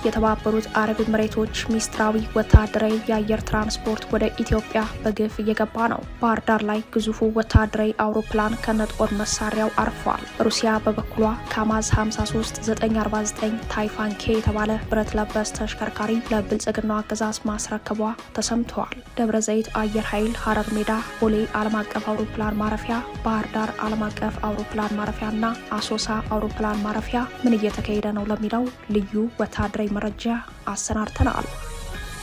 የተባበሩት አረብ ኤምሬቶች ሚስጥራዊ ወታደራዊ የአየር ትራንስፖርት ወደ ኢትዮጵያ በግፍ እየገባ ነው። ባህር ዳር ላይ ግዙፉ ወታደራዊ አውሮፕላን ከነጦር መሳሪያው አርፏል። ሩሲያ በበኩሏ ካማዝ 53949 ታይፋን ኬ የተባለ ብረት ለበስ ተሽከርካሪ ለብልጽግናው አገዛዝ ማስረከቧ ተሰምተዋል። ደብረ ዘይት አየር ኃይል፣ ሀረር ሜዳ፣ ቦሌ ዓለም አቀፍ አውሮፕላን ማረፊያ፣ ባህር ዳር ዓለም አቀፍ አውሮፕላን ማረፊያና አሶሳ አውሮፕላን ማረፊያ ምን እየተካሄደ ነው ለሚለው ልዩ ወታደራዊ መረጃ አሰናድተናል።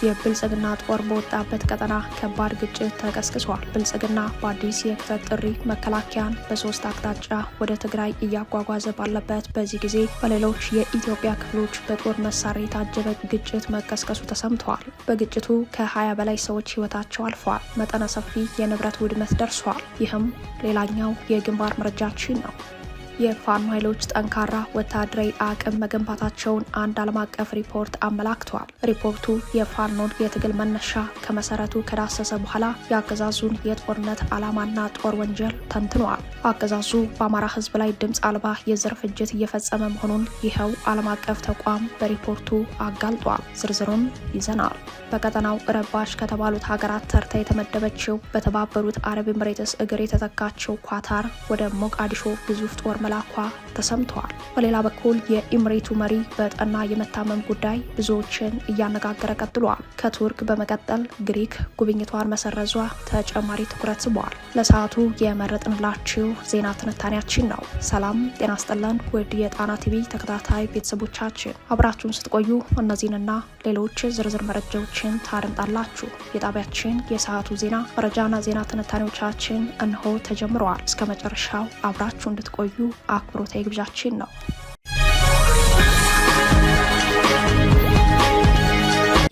የብልጽግና ጦር በወጣበት ቀጠና ከባድ ግጭት ተቀስቅሷል። ብልጽግና በአዲስ የክተት ጥሪ መከላከያን በ3 አቅጣጫ ወደ ትግራይ እያጓጓዘ ባለበት በዚህ ጊዜ በሌሎች የኢትዮጵያ ክፍሎች በጦር መሳሪያ የታጀበ ግጭት መቀስቀሱ ተሰምተዋል። በግጭቱ ከ20 በላይ ሰዎች ሕይወታቸው አልፏል። መጠነ ሰፊ የንብረት ውድመት ደርሷል። ይህም ሌላኛው የግንባር መረጃችን ነው። የፋኖ ኃይሎች ጠንካራ ወታደራዊ አቅም መገንባታቸውን አንድ ዓለም አቀፍ ሪፖርት አመላክቷል። ሪፖርቱ የፋኖን የትግል መነሻ ከመሰረቱ ከዳሰሰ በኋላ የአገዛዙን የጦርነት ዓላማና ጦር ወንጀል ተንትኗል። አገዛዙ በአማራ ሕዝብ ላይ ድምፅ አልባ የዘር ፍጅት እየፈጸመ መሆኑን ይኸው ዓለም አቀፍ ተቋም በሪፖርቱ አጋልጧል። ዝርዝሩን ይዘናል። በቀጠናው ረባሽ ከተባሉት ሀገራት ተርታ የተመደበችው በተባበሩት አረብ ኤምሬትስ እግር የተተካችው ኳታር ወደ ሞቃዲሾ ግዙፍ ጦር መላኳ ተሰምተዋል። በሌላ በኩል የኢምሬቱ መሪ በጠና የመታመም ጉዳይ ብዙዎችን እያነጋገረ ቀጥሏል። ከቱርክ በመቀጠል ግሪክ ጉብኝቷን መሰረዟ ተጨማሪ ትኩረት ስቧል። ለሰዓቱ የመረጥንላችሁ ዜና ትንታኔያችን ነው። ሰላም ጤና ይስጥልን ውድ የጣና ቲቪ ተከታታይ ቤተሰቦቻችን፣ አብራችሁን ስትቆዩ እነዚህንና ሌሎች ዝርዝር መረጃዎችን ታደምጣላችሁ። የጣቢያችን የሰዓቱ ዜና መረጃና ዜና ትንታኔዎቻችን እንሆ ተጀምረዋል። እስከ መጨረሻው አብራችሁ እንድትቆዩ አክብሮታዊ ግብዣችን ነው።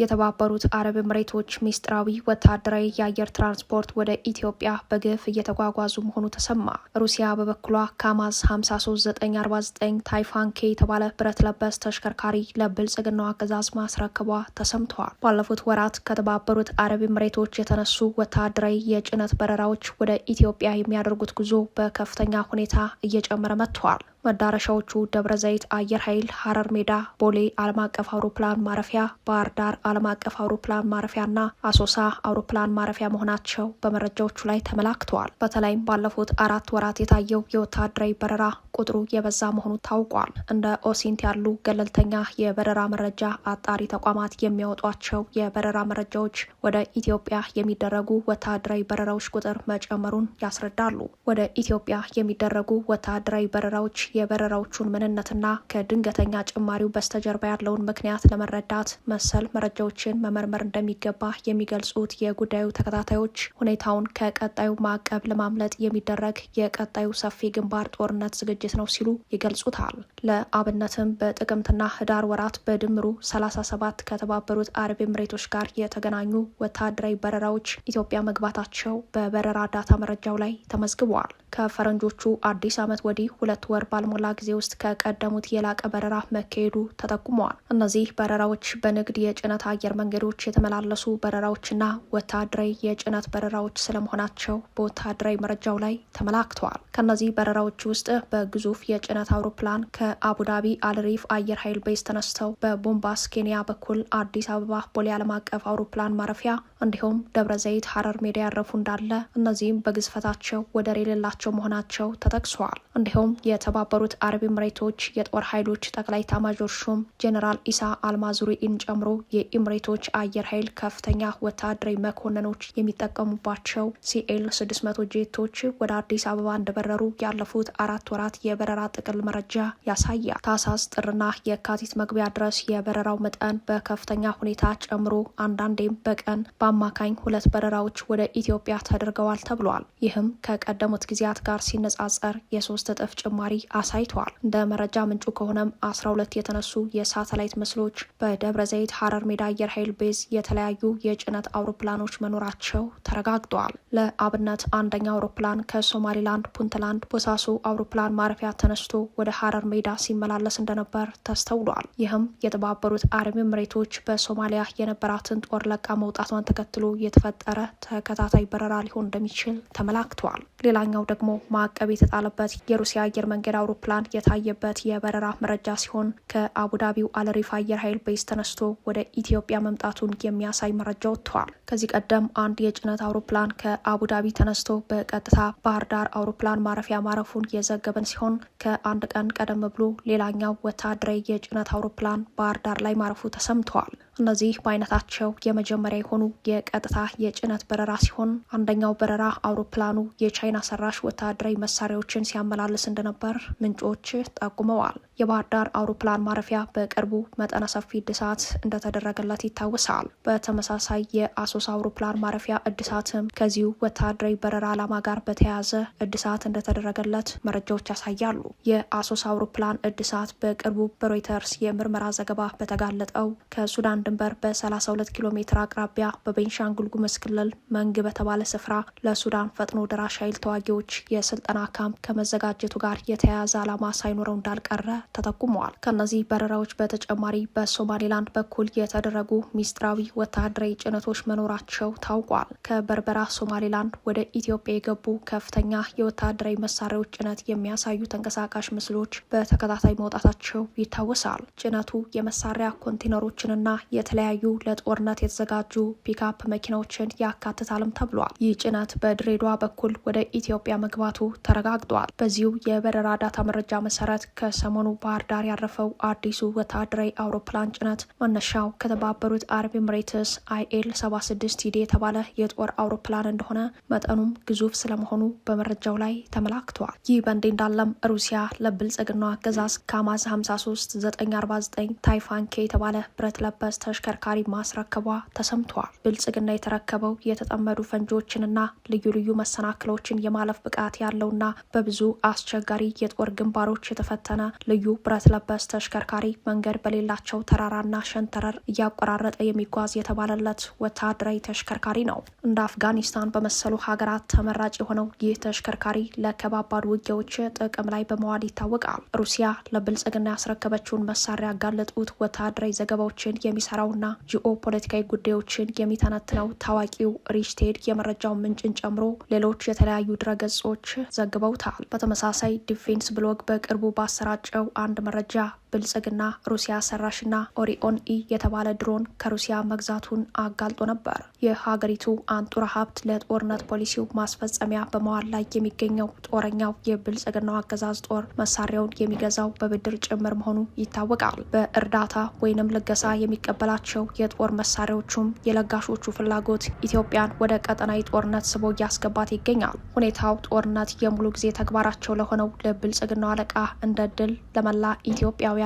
የተባበሩት አረብ ኤምሬቶች ሚስጥራዊ ወታደራዊ የአየር ትራንስፖርት ወደ ኢትዮጵያ በግፍ እየተጓጓዙ መሆኑ ተሰማ። ሩሲያ በበኩሏ ካማዝ 53949 ታይፋን ኬ የተባለ ብረት ለበስ ተሽከርካሪ ለብልጽግናው አገዛዝ ማስረከቧ ተሰምተዋል። ባለፉት ወራት ከተባበሩት አረብ ኤምሬቶች የተነሱ ወታደራዊ የጭነት በረራዎች ወደ ኢትዮጵያ የሚያደርጉት ጉዞ በከፍተኛ ሁኔታ እየጨመረ መጥተዋል። መዳረሻዎቹ ደብረ ዘይት አየር ኃይል፣ ሀረር ሜዳ፣ ቦሌ ዓለም አቀፍ አውሮፕላን ማረፊያ፣ ባህር ዳር ዓለም አቀፍ አውሮፕላን ማረፊያና አሶሳ አውሮፕላን ማረፊያ መሆናቸው በመረጃዎቹ ላይ ተመላክተዋል። በተለይም ባለፉት 4 ወራት የታየው የወታደራዊ በረራ ቁጥሩ የበዛ መሆኑ ታውቋል። እንደ ኦሲንት ያሉ ገለልተኛ የበረራ መረጃ አጣሪ ተቋማት የሚያወጧቸው የበረራ መረጃዎች ወደ ኢትዮጵያ የሚደረጉ ወታደራዊ በረራዎች ቁጥር መጨመሩን ያስረዳሉ። ወደ ኢትዮጵያ የሚደረጉ ወታደራዊ በረራዎች የበረራዎቹን ምንነትና ከድንገተኛ ጭማሪው በስተጀርባ ያለውን ምክንያት ለመረዳት መሰል መረጃዎችን መመርመር እንደሚገባ የሚገልጹት የጉዳዩ ተከታታዮች ሁኔታውን ከቀጣዩ ማዕቀብ ለማምለጥ የሚደረግ የቀጣዩ ሰፊ ግንባር ጦርነት ዝግጅት ነው ሲሉ ይገልጹታል። ለአብነትም በጥቅምትና ህዳር ወራት በድምሩ 37 ከተባበሩት አረብ ኤምሬቶች ጋር የተገናኙ ወታደራዊ በረራዎች ኢትዮጵያ መግባታቸው በበረራ ዳታ መረጃው ላይ ተመዝግበዋል። ከፈረንጆቹ አዲስ ዓመት ወዲህ 2 ወር ባልሞላ ጊዜ ውስጥ ከቀደሙት የላቀ በረራ መካሄዱ ተጠቁመዋል። እነዚህ በረራዎች በንግድ የጭነት አየር መንገዶች የተመላለሱ በረራዎችና ወታደራዊ የጭነት በረራዎች ስለመሆናቸው በወታደራዊ መረጃው ላይ ተመላክተዋል። ከነዚህ በረራዎች ውስጥ በግዙፍ የጭነት አውሮፕላን ከአቡዳቢ አልሪፍ አየር ኃይል ቤዝ ተነስተው በቦምባስ ኬንያ በኩል አዲስ አበባ ቦሌ ዓለም አቀፍ አውሮፕላን ማረፊያ እንዲሁም ደብረ ዘይት ሀረር ሜዳ ያረፉ እንዳለ እነዚህም በግዝፈታቸው ወደር የሌላቸው መሆናቸው ተጠቅሷል። እንዲሁም የተባበሩት አረብ ኤምሬቶች የጦር ኃይሎች ጠቅላይ ኤታማዦር ሹም ጄኔራል ኢሳ አልማዙሪኢን ጨምሮ የኤምሬቶች አየር ኃይል ከፍተኛ ወታደራዊ መኮንኖች የሚጠቀሙባቸው ሲኤል 600 ጄቶች ወደ አዲስ አበባ እንደበረሩ ያለፉት 4 ወራት የበረራ ጥቅል መረጃ ያሳያል። ታህሳስ፣ ጥርና የካቲት መግቢያ ድረስ የበረራው መጠን በከፍተኛ ሁኔታ ጨምሮ አንዳንዴም በቀን በአማካኝ 2 በረራዎች ወደ ኢትዮጵያ ተደርገዋል ተብሏል። ይህም ከቀደሙት ጊዜያት ጋር ሲነጻጸር የ3 እጥፍ ጭማሪ አሳይተዋል። እንደ መረጃ ምንጩ ከሆነም 12 የተነሱ የሳተላይት ምስሎች በደብረ ዘይት ሀረር ሜዳ አየር ኃይል ቤዝ የተለያዩ የጭነት አውሮፕላኖች መኖራቸው ተረጋግጧል። ለአብነት አንደኛው አውሮፕላን ከሶማሊላንድ ፑንትላንድ ቦሳሶ አውሮፕላን ማረፊያ ተነስቶ ወደ ሀረር ሜዳ ሲመላለስ እንደነበር ተስተውሏል። ይህም የተባበሩት አረብ ኤሚሬቶች በሶማሊያ የነበራትን ጦር ለቃ መውጣቷን ተከትሎ የተፈጠረ ተከታታይ በረራ ሊሆን እንደሚችል ተመላክቷል። ሌላኛው ደግሞ ማዕቀብ የተጣለበት የሩሲያ አየር መንገድ አውሮፕላን የታየበት የበረራ መረጃ ሲሆን ከአቡዳቢው አልሪፍ አየር ኃይል ቤዝ ተነስቶ ወደ ኢትዮጵያ መምጣቱን የሚያሳይ መረጃ ወጥቷል። ከዚህ ቀደም አንድ የጭነት አውሮፕላን ከአቡዳቢ ተነስቶ በቀጥታ ባህር ዳር አውሮፕላን ማረፊያ ማረፉን የዘገበን ሲሆን ከአንድ ቀን ቀደም ብሎ ሌላኛው ወታደራዊ የጭነት አውሮፕላን ባህር ዳር ላይ ማረፉ ተሰምተዋል። እነዚህ በአይነታቸው የመጀመሪያ የሆኑ የቀጥታ የጭነት በረራ ሲሆን አንደኛው በረራ አውሮፕላኑ የቻይና ሰራሽ ወታደራዊ መሳሪያዎችን ሲያመላልስ እንደነበር ምንጮች ጠቁመዋል። የባህር ዳር አውሮፕላን ማረፊያ በቅርቡ መጠነ ሰፊ እድሳት እንደተደረገለት ይታወሳል። በተመሳሳይ የአሶሳ አውሮፕላን ማረፊያ እድሳትም ከዚሁ ወታደራዊ በረራ ዓላማ ጋር በተያያዘ እድሳት እንደተደረገለት መረጃዎች ያሳያሉ። የአሶሳ አውሮፕላን እድሳት በቅርቡ በሮይተርስ የምርመራ ዘገባ በተጋለጠው ከሱዳን ድንበር በ32 ኪሎ ሜትር አቅራቢያ በቤንሻንጉል ጉሙዝ ክልል መንግ በተባለ ስፍራ ለሱዳን ፈጥኖ ደራሽ ኃይል ተዋጊዎች የስልጠና ካምፕ ከመዘጋጀቱ ጋር የተያያዘ ዓላማ ሳይኖረው እንዳልቀረ ተጠቁመዋል። ከነዚህ በረራዎች በተጨማሪ በሶማሌላንድ በኩል የተደረጉ ሚስጥራዊ ወታደራዊ ጭነቶች መኖራቸው ታውቋል። ከበርበራ ሶማሌላንድ ወደ ኢትዮጵያ የገቡ ከፍተኛ የወታደራዊ መሳሪያዎች ጭነት የሚያሳዩ ተንቀሳቃሽ ምስሎች በተከታታይ መውጣታቸው ይታወሳል። ጭነቱ የመሳሪያ ኮንቴነሮችንና የተለያዩ ለጦርነት የተዘጋጁ ፒክአፕ መኪናዎችን ያካትታልም ተብሏል። ይህ ጭነት በድሬዳዋ በኩል ወደ ኢትዮጵያ መግባቱ ተረጋግጧል። በዚሁ የበረራ ዳታ መረጃ መሰረት ከሰሞኑ ባህር ዳር ያረፈው አዲሱ ወታደራዊ አውሮፕላን ጭነት መነሻው ከተባበሩት አረብ ኤሚሬትስ IL 76 ቲዲ የተባለ የጦር አውሮፕላን እንደሆነ መጠኑም ግዙፍ ስለመሆኑ በመረጃው ላይ ተመላክቷል። ይህ በእንዲህ እንዳለም ሩሲያ ለብልጽግናው አገዛዝ ካማዝ 53 949 ታይፋን ኬ የተባለ ብረት ለበስ ተሽከርካሪ ማስረከቧ ተሰምቷል። ብልጽግና የተረከበው የተጠመዱ ፈንጂዎችንና ልዩ ልዩ መሰናክሎችን የማለፍ ብቃት ያለውና በብዙ አስቸጋሪ የጦር ግንባሮች የተፈተነ ልዩ ብረት ለበስ ተሽከርካሪ መንገድ በሌላቸው ተራራና ሸንተረር እያቆራረጠ የሚጓዝ የተባለለት ወታደራዊ ተሽከርካሪ ነው። እንደ አፍጋኒስታን በመሰሉ ሀገራት ተመራጭ የሆነው ይህ ተሽከርካሪ ለከባባድ ውጊያዎች ጥቅም ላይ በመዋል ይታወቃል። ሩሲያ ለብልጽግና ያስረከበችውን መሳሪያ ያጋለጡት ወታደራዊ ዘገባዎችን የሚሰራውና ጂኦ ፖለቲካዊ ጉዳዮችን የሚተነትነው ታዋቂው ሪችቴድ የመረጃው ምንጭን ጨምሮ ሌሎች የተለያዩ ድረገጾች ዘግበውታል። በተመሳሳይ ዲፌንስ ብሎግ በቅርቡ ባሰራጨው አንድ መረጃ ብልጽግና ሩሲያ ሰራሽና ኦሪኦን ኢ የተባለ ድሮን ከሩሲያ መግዛቱን አጋልጦ ነበር። የሀገሪቱ አንጡራ ሀብት ለጦርነት ፖሊሲው ማስፈጸሚያ በመዋል ላይ የሚገኘው ጦረኛው የብልጽግናው አገዛዝ ጦር መሳሪያውን የሚገዛው በብድር ጭምር መሆኑ ይታወቃል። በእርዳታ ወይንም ልገሳ የሚቀበላቸው የጦር መሳሪያዎቹም የለጋሾቹ ፍላጎት ኢትዮጵያን ወደ ቀጠናዊ ጦርነት ስቦ እያስገባት ይገኛል። ሁኔታው ጦርነት የሙሉ ጊዜ ተግባራቸው ለሆነው ለብልጽግናው አለቃ እንደ ድል ለመላ ኢትዮጵያውያንና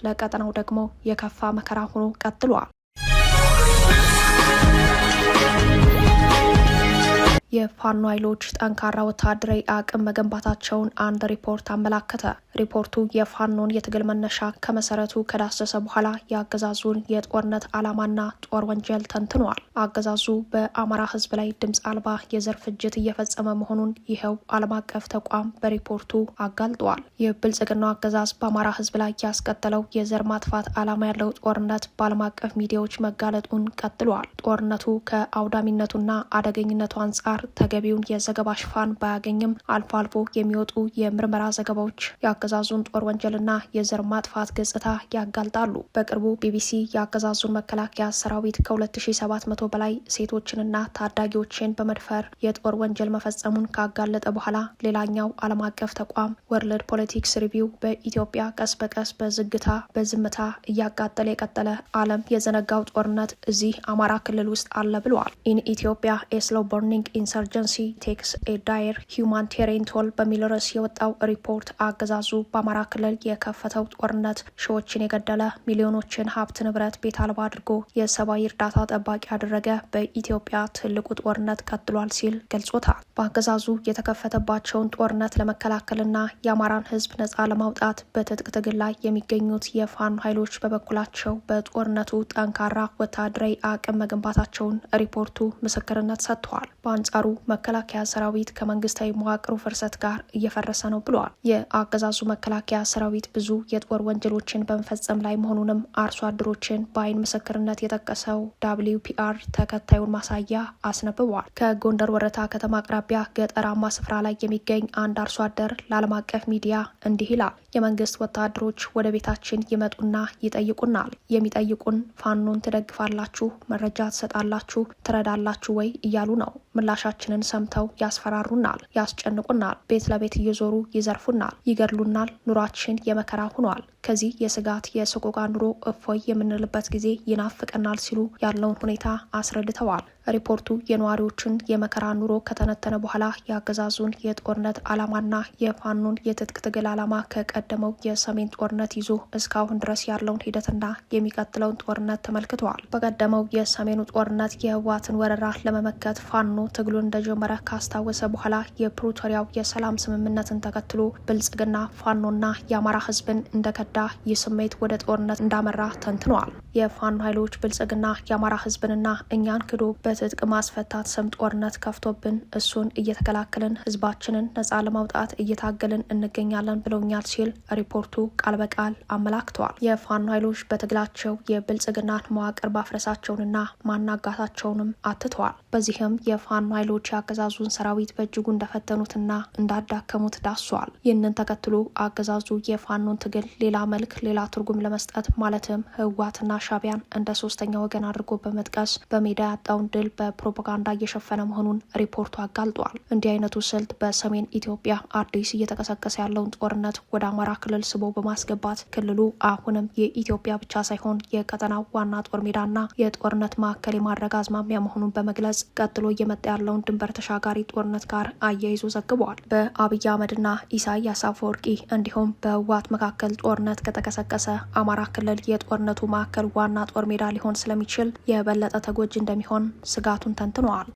ለቀጠናው ደግሞ የከፋ መከራ ሆኖ ቀጥሏል። የፋኖ ኃይሎች ጠንካራ ወታደራዊ አቅም መገንባታቸውን አንድ ሪፖርት አመላከተ። ሪፖርቱ የፋኖን የትግል መነሻ ከመሰረቱ ከዳሰሰ በኋላ የአገዛዙን የጦርነት ዓላማና ጦር ወንጀል ተንትኗል። አገዛዙ በአማራ ሕዝብ ላይ ድምፅ አልባ የዘር ፍጅት እየፈጸመ መሆኑን ይኸው ዓለም አቀፍ ተቋም በሪፖርቱ አጋልጧል። የብልጽግናው አገዛዝ በአማራ ሕዝብ ላይ ያስቀጠለው የዘር ማጥፋት ዓላማ ያለው ጦርነት በዓለም አቀፍ ሚዲያዎች መጋለጡን ቀጥሏል። ጦርነቱ ከአውዳሚነቱና አደገኝነቱ አንጻር ተገቢውን የዘገባ ሽፋን ባያገኝም አልፎ አልፎ የሚወጡ የምርመራ ዘገባዎች የአገዛዙን ጦር ወንጀልና የዘር ማጥፋት ገጽታ ያጋልጣሉ። በቅርቡ ቢቢሲ የአገዛዙን መከላከያ ሰራዊት ከ2700 በላይ ሴቶችንና ታዳጊዎችን በመድፈር የጦር ወንጀል መፈጸሙን ካጋለጠ በኋላ ሌላኛው ዓለም አቀፍ ተቋም ወርልድ ፖለቲክስ ሪቪው በኢትዮጵያ ቀስ በቀስ በዝግታ በዝምታ እያቃጠለ የቀጠለ ዓለም የዘነጋው ጦርነት እዚህ አማራ ክልል ውስጥ አለ ብለዋል። ኢን ኢትዮጵያ ኤ ስሎው በርኒንግ ኢን ኢንሰርጀንሲ ቴክስ ኤ ዳየር ሁማኒቴሪያን ቶል በሚል ርዕስ የወጣው ሪፖርት አገዛዙ በአማራ ክልል የከፈተው ጦርነት ሺዎችን የገደለ፣ ሚሊዮኖችን ሀብት ንብረት ቤት አልባ አድርጎ የሰብአዊ እርዳታ ጠባቂ ያደረገ በኢትዮጵያ ትልቁ ጦርነት ቀጥሏል ሲል ገልጾታል። በአገዛዙ የተከፈተባቸውን ጦርነት ለመከላከልና የአማራን ሕዝብ ነጻ ለማውጣት በትጥቅ ትግል ላይ የሚገኙት የፋኖ ኃይሎች በበኩላቸው በጦርነቱ ጠንካራ ወታደራዊ አቅም መገንባታቸውን ሪፖርቱ ምስክርነት ሰጥተዋል። በአንጻሩ መከላከያ ሰራዊት ከመንግስታዊ መዋቅሩ ፍርሰት ጋር እየፈረሰ ነው ብለዋል። የአገዛዙ መከላከያ ሰራዊት ብዙ የጦር ወንጀሎችን በመፈጸም ላይ መሆኑንም አርሶ አደሮችን በአይን ምስክርነት የጠቀሰው WPR ተከታዩን ማሳያ አስነብቧል። ከጎንደር ወረታ ከተማ አቅራቢያ ገጠራማ ስፍራ ላይ የሚገኝ አንድ አርሶ አደር ለዓለም አቀፍ ሚዲያ እንዲህ ይላል። የመንግስት ወታደሮች ወደ ቤታችን ይመጡና ይጠይቁናል። የሚጠይቁን ፋኖን ትደግፋላችሁ፣ መረጃ ትሰጣላችሁ፣ ትረዳላችሁ ወይ እያሉ ነው። ምላሻችንን ሰምተው ያስፈራሩናል፣ ያስጨንቁናል፣ ቤት ለቤት እየዞሩ ይዘርፉናል፣ ይገድሉናል። ኑሯችን የመከራ ሆኗል። ከዚህ የስጋት የሰቆቃ ኑሮ እፎይ የምንልበት ጊዜ ይናፍቀናል ሲሉ ያለውን ሁኔታ አስረድተዋል። ሪፖርቱ የነዋሪዎችን የመከራ ኑሮ ከተነተነ በኋላ የአገዛዙን የጦርነት ዓላማና የፋኖን የትጥቅ ትግል ዓላማ ከቀደመው የሰሜን ጦርነት ይዞ እስካሁን ድረስ ያለውን ሂደትና የሚቀጥለውን ጦርነት ተመልክተዋል። በቀደመው የሰሜኑ ጦርነት የህወሓትን ወረራ ለመመከት ፋኖ ትግሉን እንደጀመረ ካስታወሰ በኋላ የፕሪቶሪያው የሰላም ስምምነትን ተከትሎ ብልጽግና ፋኖና የአማራ ህዝብን እንደከዳ ይህ ስሜት ወደ ጦርነት እንዳመራ ተንትነዋል። የፋኖ ኃይሎች ብልጽግና የአማራ ህዝብንና እኛን ክዶ በትጥቅ ማስፈታት ስም ጦርነት ከፍቶብን እሱን እየተከላከልን ህዝባችንን ነጻ ለማውጣት እየታገልን እንገኛለን ብለውኛል ሲል ሪፖርቱ ቃል በቃል አመላክተዋል። የፋኖ ኃይሎች በትግላቸው የብልጽግናን መዋቅር ማፍረሳቸውንና ማናጋታቸውንም አትተዋል። በዚህም የፋኖ ኃይሎች የአገዛዙን ሰራዊት በእጅጉ እንደፈተኑትና እንዳዳከሙት ዳሷል። ይህንን ተከትሎ አገዛዙ የፋኖን ትግል ሌላ መልክ፣ ሌላ ትርጉም ለመስጠት ማለትም ህወሓትና ሻዕቢያን እንደ ሶስተኛ ወገን አድርጎ በመጥቀስ በሜዳ ያጣውን ድል በፕሮፓጋንዳ እየሸፈነ መሆኑን ሪፖርቱ አጋልጧል። እንዲህ አይነቱ ስልት በሰሜን ኢትዮጵያ አዲስ እየተቀሰቀሰ ያለውን ጦርነት ወደ አማራ ክልል ስቦ በማስገባት ክልሉ አሁንም የኢትዮጵያ ብቻ ሳይሆን የቀጠናው ዋና ጦር ሜዳና የጦርነት ማዕከል የማድረግ አዝማሚያ መሆኑን በመግለጽ ቀጥሎ እየመጣ ያለውን ድንበር ተሻጋሪ ጦርነት ጋር አያይዞ ዘግቧል። በአብይ አህመድና ኢሳያስ አፈወርቂ እንዲሁም በህወሓት መካከል ጦርነት ከተቀሰቀሰ አማራ ክልል የጦርነቱ ማዕከል ዋና ጦር ሜዳ ሊሆን ስለሚችል የበለጠ ተጎጂ እንደሚሆን ስጋቱን ተንትነዋል።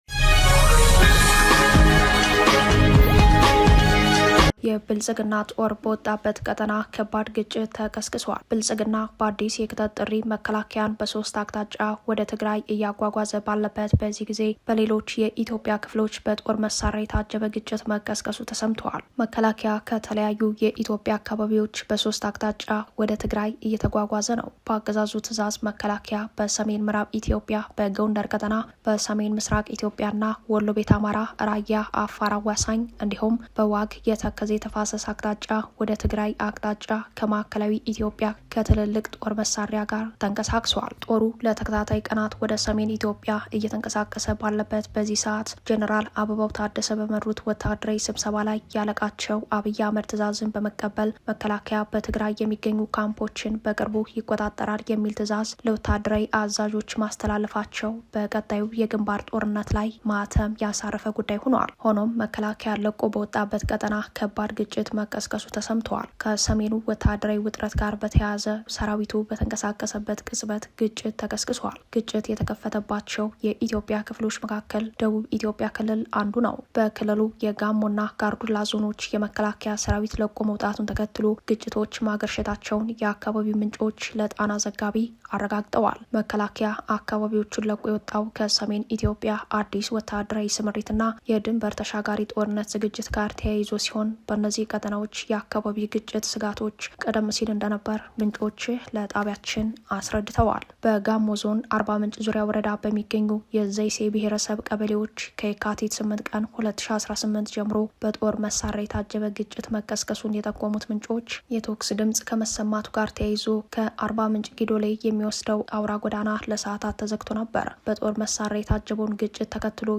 የብልጽግና ጦር በወጣበት ቀጠና ከባድ ግጭት ተቀስቅሷል። ብልጽግና በአዲስ የክተት ጥሪ መከላከያን በ3 አቅጣጫ ወደ ትግራይ እያጓጓዘ ባለበት በዚህ ጊዜ በሌሎች የኢትዮጵያ ክፍሎች በጦር መሳሪያ የታጀበ ግጭት መቀስቀሱ ተሰምተዋል። መከላከያ ከተለያዩ የኢትዮጵያ አካባቢዎች በ3 አቅጣጫ ወደ ትግራይ እየተጓጓዘ ነው። በአገዛዙ ትዕዛዝ መከላከያ በሰሜን ምዕራብ ኢትዮጵያ በጎንደር ቀጠና፣ በሰሜን ምስራቅ ኢትዮጵያና ወሎ ቤት አማራ፣ ራያ፣ አፋር አዋሳኝ እንዲሁም በዋግ የተከዜ የተፋሰስ አቅጣጫ ወደ ትግራይ አቅጣጫ ከማዕከላዊ ኢትዮጵያ ከትልልቅ ጦር መሳሪያ ጋር ተንቀሳቅሷል። ጦሩ ለተከታታይ ቀናት ወደ ሰሜን ኢትዮጵያ እየተንቀሳቀሰ ባለበት በዚህ ሰዓት ጄኔራል አበባው ታደሰ በመሩት ወታደራዊ ስብሰባ ላይ ያለቃቸው አብይ አህመድ ትዕዛዝን በመቀበል መከላከያ በትግራይ የሚገኙ ካምፖችን በቅርቡ ይቆጣጠራል የሚል ትዕዛዝ ለወታደራዊ አዛዦች ማስተላለፋቸው በቀጣዩ የግንባር ጦርነት ላይ ማህተም ያሳረፈ ጉዳይ ሆኗል። ሆኖም መከላከያ ለቆ በወጣበት ቀጠና ከባድ ግጭት መቀስቀሱ ተሰምተዋል። ከሰሜኑ ወታደራዊ ውጥረት ጋር በተያያዘ ሰራዊቱ በተንቀሳቀሰበት ቅጽበት ግጭት ተቀስቅሷል። ግጭት የተከፈተባቸው የኢትዮጵያ ክፍሎች መካከል ደቡብ ኢትዮጵያ ክልል አንዱ ነው። በክልሉ የጋሞና ጋርዱላ ዞኖች የመከላከያ ሰራዊት ለቆ መውጣቱን ተከትሎ ግጭቶች ማገርሸታቸውን የአካባቢው ምንጮች ለጣና ዘጋቢ አረጋግጠዋል። መከላከያ አካባቢዎቹን ለቆ የወጣው ከሰሜን ኢትዮጵያ አዲስ ወታደራዊ ስምሪትና የድንበር ተሻጋሪ ጦርነት ዝግጅት ጋር ተያይዞ ሲሆን በእነዚህ ቀጠናዎች የአካባቢ ግጭት ስጋቶች ቀደም ሲል እንደነበር ምንጮች ለጣቢያችን አስረድተዋል። በጋሞ ዞን አርባ ምንጭ ዙሪያ ወረዳ በሚገኙ የዘይሴ ብሔረሰብ ቀበሌዎች ከየካቲት 8 ቀን 2018 ጀምሮ በጦር መሳሪያ የታጀበ ግጭት መቀስቀሱን የጠቆሙት ምንጮች የተኩስ ድምጽ ከመሰማቱ ጋር ተያይዞ ከአርባ ምንጭ ጊዶሌ የሚወስደው አውራ ጎዳና ለሰዓታት ተዘግቶ ነበር። በጦር መሳሪያ የታጀበውን ግጭት ተከትሎ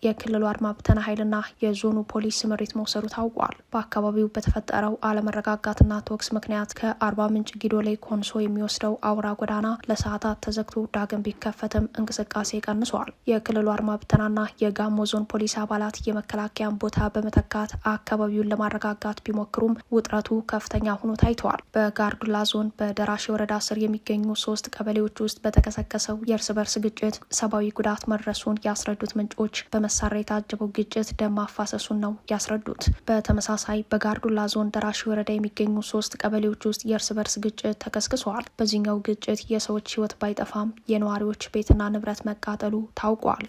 የክልሉ አድማ ብተና ኃይልና የዞኑ ፖሊስ ስምሪት መውሰዱ ታውቋል። በአካባቢው በተፈጠረው አለመረጋጋትና ተኩስ ምክንያት ከአርባ ምንጭ ጊዶሌ ኮንሶ የሚወስደው አውራ ጎዳና ለሰዓታት ተዘግቶ ዳግም ቢከፈትም እንቅስቃሴ ቀንሷል። የክልሉ አድማ ብተናና የጋሞ ዞን ፖሊስ አባላት የመከላከያን ቦታ በመተካት አካባቢውን ለማረጋጋት ቢሞክሩም ውጥረቱ ከፍተኛ ሆኖ ታይተዋል። በጋርዱላ ዞን በደራሼ ወረዳ ስር የሚገኙ 3 ቀበሌዎች ውስጥ በተቀሰቀሰው የእርስ በርስ ግጭት ሰብአዊ ጉዳት መድረሱን ያስረዱት ምንጮች በመሳሪያ የታጀበው ግጭት ደም ማፋሰሱን ነው ያስረዱት። በተመሳሳይ በጋርዱላ ዞን ደራሼ ወረዳ የሚገኙ 3 ቀበሌዎች ውስጥ የእርስ በርስ ግጭት ተቀስቅሷል። በዚህኛው ግጭት የሰዎች ሕይወት ባይጠፋም የነዋሪዎች ቤትና ንብረት መቃጠሉ ታውቋል።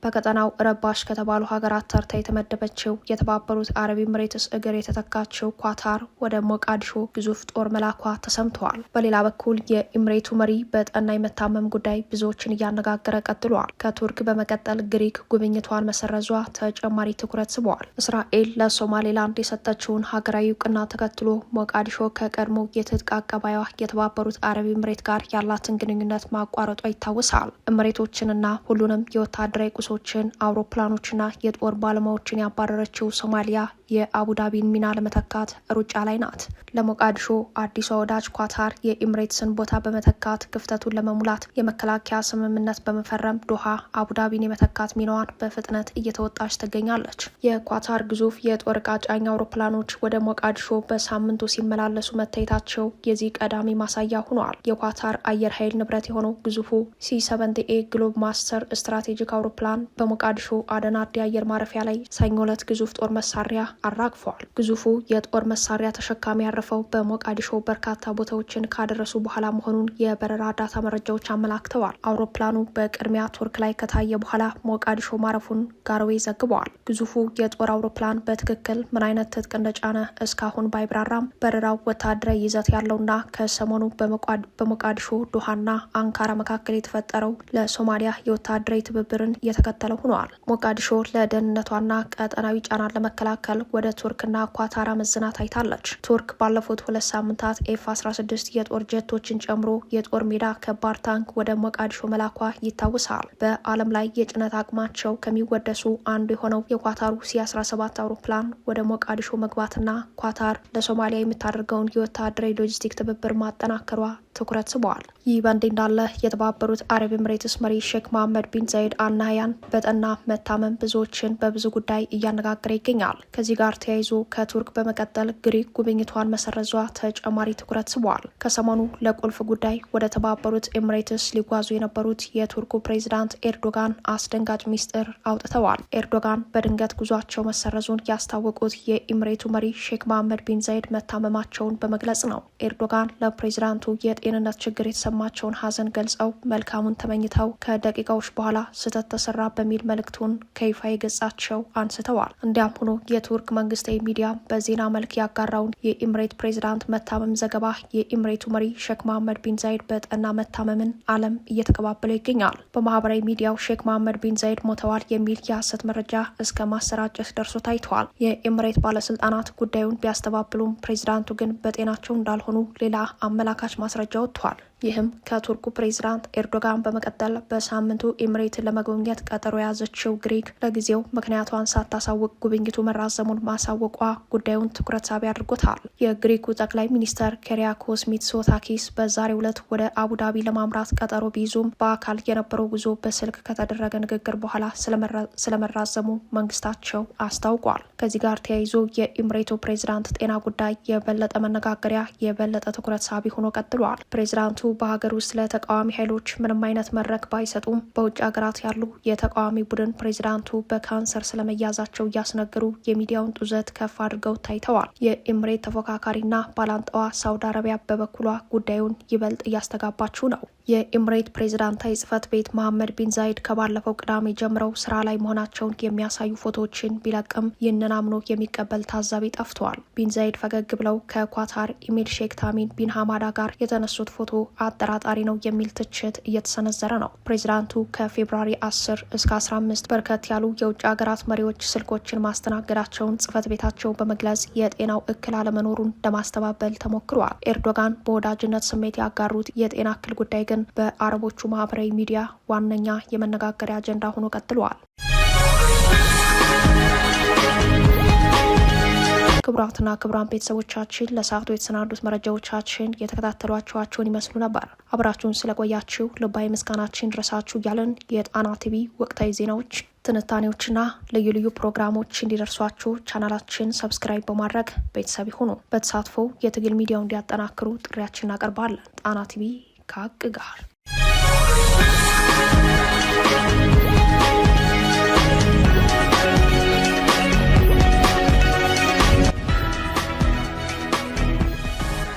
በቀጠናው ረባሽ ከተባሉ ሀገራት ተርታ የተመደበችው የተባበሩት አረብ ኤምሬትስ እግር የተተካችው ኳታር ወደ ሞቃዲሾ ግዙፍ ጦር መላኳ ተሰምተዋል። በሌላ በኩል የኤምሬቱ መሪ በጠና የመታመም ጉዳይ ብዙዎችን እያነጋገረ ቀጥሏል። ከቱርክ በመቀጠል ግሪክ ጉብኝቷን መሰረዟ ተጨማሪ ትኩረት ስበዋል። እስራኤል ለሶማሌላንድ የሰጠችውን ሀገራዊ እውቅና ተከትሎ ሞቃዲሾ ከቀድሞ የትጥቅ አቀባይዋ የተባበሩት አረብ ኤምሬት ጋር ያላትን ግንኙነት ማቋረጧ ይታወሳል። ኤምሬቶችንና ሁሉንም የወታደራዊ ቁሶችን አውሮፕላኖችና የጦር ባለሙያዎችን ያባረረችው ሶማሊያ የአቡዳቢን ሚና ለመተካት ሩጫ ላይ ናት። ለሞቃዲሾ አዲሷ ወዳጅ ኳታር የኤምሬትስን ቦታ በመተካት ክፍተቱን ለመሙላት የመከላከያ ስምምነት በመፈረም ዶሃ አቡዳቢን የመተካት ሚናዋን በፍጥነት እየተወጣች ትገኛለች። የኳታር ግዙፍ የጦር ዕቃ ጫኝ አውሮፕላኖች ወደ ሞቃዲሾ በሳምንቱ ሲመላለሱ መታየታቸው የዚህ ቀዳሚ ማሳያ ሆኗል። የኳታር አየር ኃይል ንብረት የሆነው ግዙፉ C-70A ግሎብ ማስተር ስትራቴጂክ አውሮፕላን በሞቃዲሾ አደናዲ አየር ማረፊያ ላይ ሰኞ ዕለት ግዙፍ ጦር መሳሪያ አራግፏል። ግዙፉ የጦር መሳሪያ ተሸካሚ ያረፈው በሞቃዲሾ በርካታ ቦታዎችን ካደረሱ በኋላ መሆኑን የበረራ ዳታ መረጃዎች አመላክተዋል። አውሮፕላኑ በቅድሚያ ቱርክ ላይ ከታየ በኋላ ሞቃዲሾ ማረፉን ጋርዌ ዘግበዋል። ግዙፉ የጦር አውሮፕላን በትክክል ምን አይነት ትጥቅ እንደጫነ እስካሁን ባይብራራም በረራው ወታደራዊ ይዘት ያለውና ከሰሞኑ በሞቃዲሾ ዶሃና አንካራ መካከል የተፈጠረው ለሶማሊያ የወታደራዊ ትብብርን የተከተለ ሆኗል። ሞቃዲሾ ለደህንነቷና ቀጠናዊ ጫናን ለመከላከል ወደ ቱርክና ኳታር አመዝና ታይታለች። ቱርክ ባለፉት 2 ሳምንታት F-16 የጦር ጀቶችን ጨምሮ የጦር ሜዳ ከባድ ታንክ ወደ ሞቃዲሾ መላኳ ይታወሳል። በዓለም ላይ የጭነት አቅማቸው ከሚወደሱ አንዱ የሆነው የኳታሩ C-17 አውሮፕላን ወደ ሞቃዲሾ መግባትና ኳታር ለሶማሊያ የምታደርገውን የወታደራዊ ሎጂስቲክ ትብብር ማጠናከሯ ትኩረት ስበዋል። ይህ በእንዲህ እንዳለ የተባበሩት አረብ ኤምሬትስ መሪ ሼክ መሐመድ ቢን ዛይድ አልናህያን በጠና መታመም ብዙዎችን በብዙ ጉዳይ እያነጋገረ ይገኛል። ከዚህ ጋር ተያይዞ ከቱርክ በመቀጠል ግሪክ ጉብኝቷን መሰረዟ ተጨማሪ ትኩረት ስበዋል። ከሰሞኑ ለቁልፍ ጉዳይ ወደ ተባበሩት ኤምሬትስ ሊጓዙ የነበሩት የቱርኩ ፕሬዚዳንት ኤርዶጋን አስደንጋጭ ሚስጥር አውጥተዋል። ኤርዶጋን በድንገት ጉዟቸው መሰረዙን ያስታወቁት የኤምሬቱ መሪ ሼክ መሐመድ ቢን ዛይድ መታመማቸውን በመግለጽ ነው። ኤርዶጋን ለፕሬዚዳንቱ የጤንነት ችግር የተሰማቸውን ሀዘን ገልጸው መልካሙን ተመኝተው ከደቂቃዎች በኋላ ስህተት ተሰራ በሚል መልእክቱን ከይፋ ገጻቸው አንስተዋል። እንዲያም ሆኖ የቱርክ መንግስታዊ ሚዲያ በዜና መልክ ያጋራውን የኤምሬት ፕሬዚዳንት መታመም ዘገባ የኤምሬቱ መሪ ሼክ መሐመድ ቢን ዛይድ በጠና መታመምን ዓለም እየተቀባበለው ይገኛል። በማህበራዊ ሚዲያው ሼክ መሐመድ ቢን ዛይድ ሞተዋል የሚል የሐሰት መረጃ እስከ ማሰራጨት ደርሶ ታይተዋል። የኤምሬት ባለስልጣናት ጉዳዩን ቢያስተባብሉም ፕሬዚዳንቱ ግን በጤናቸው እንዳልሆኑ ሌላ አመላካች ማስረጃ ወጥቷል። ይህም ከቱርኩ ፕሬዚዳንት ኤርዶጋን በመቀጠል በሳምንቱ ኤምሬትን ለመጎብኘት ቀጠሮ የያዘችው ግሪክ ለጊዜው ምክንያቷን ሳታሳውቅ ጉብኝቱ መራዘሙን ማሳወቋ ጉዳዩን ትኩረት ሳቢ አድርጎታል። የግሪኩ ጠቅላይ ሚኒስተር ኪሪያኮስ ሚትሶታኪስ በዛሬው ዕለት ወደ አቡዳቢ ለማምራት ቀጠሮ ቢይዙም በአካል የነበረው ጉዞ በስልክ ከተደረገ ንግግር በኋላ ስለመራዘሙ መንግስታቸው አስታውቋል። ከዚህ ጋር ተያይዞ የኤምሬቱ ፕሬዚዳንት ጤና ጉዳይ የበለጠ መነጋገሪያ፣ የበለጠ ትኩረት ሳቢ ሆኖ ቀጥሏል። ፕሬዚዳንቱ በሀገር ውስጥ ለተቃዋሚ ኃይሎች ምንም አይነት መድረክ ባይሰጡም በውጭ ሀገራት ያሉ የተቃዋሚ ቡድን ፕሬዚዳንቱ በካንሰር ስለመያዛቸው እያስነገሩ የሚዲያውን ጡዘት ከፍ አድርገው ታይተዋል። የኤምሬት ተፎካካሪና ባላንጣዋ ሳውዲ አረቢያ በበኩሏ ጉዳዩን ይበልጥ እያስተጋባችው ነው። የኤምሬት ፕሬዚዳንታዊ ጽህፈት ቤት መሐመድ ቢን ዛይድ ከባለፈው ቅዳሜ ጀምረው ስራ ላይ መሆናቸውን የሚያሳዩ ፎቶዎችን ቢለቅም ይህንን አምኖ የሚቀበል ታዛቢ ጠፍተዋል። ቢን ዛይድ ፈገግ ብለው ከኳታር ኢሚር ሼክ ታሚን ቢን ሐማዳ ጋር የተነሱት ፎቶ አጠራጣሪ ነው የሚል ትችት እየተሰነዘረ ነው። ፕሬዚዳንቱ ከፌብሩዋሪ 10 እስከ 15 በርከት ያሉ የውጭ ሀገራት መሪዎች ስልኮችን ማስተናገዳቸውን ጽህፈት ቤታቸው በመግለጽ የጤናው እክል አለመኖሩን ለማስተባበል ተሞክሯል። ኤርዶጋን በወዳጅነት ስሜት ያጋሩት የጤና እክል ጉዳይ ግን በአረቦቹ ማህበራዊ ሚዲያ ዋነኛ የመነጋገሪያ አጀንዳ ሆኖ ቀጥሏል። ክቡራትና ክቡራን ቤተሰቦቻችን ለሰዓቱ የተሰናዱት መረጃዎቻችን የተከታተሏችኋቸውን ይመስሉ ነበር። አብራችሁን ስለቆያችሁ ልባዊ ምስጋናችን ድረሳችሁ እያለን የጣና ቲቪ ወቅታዊ ዜናዎች፣ ትንታኔዎችና ልዩ ልዩ ፕሮግራሞች እንዲደርሷችሁ ቻናላችን ሰብስክራይብ በማድረግ ቤተሰብ ይሁኑ። በተሳትፎ የትግል ሚዲያው እንዲያጠናክሩ ጥሪያችን እናቀርባለን። ጣና ቲቪ ከሀቅ ጋር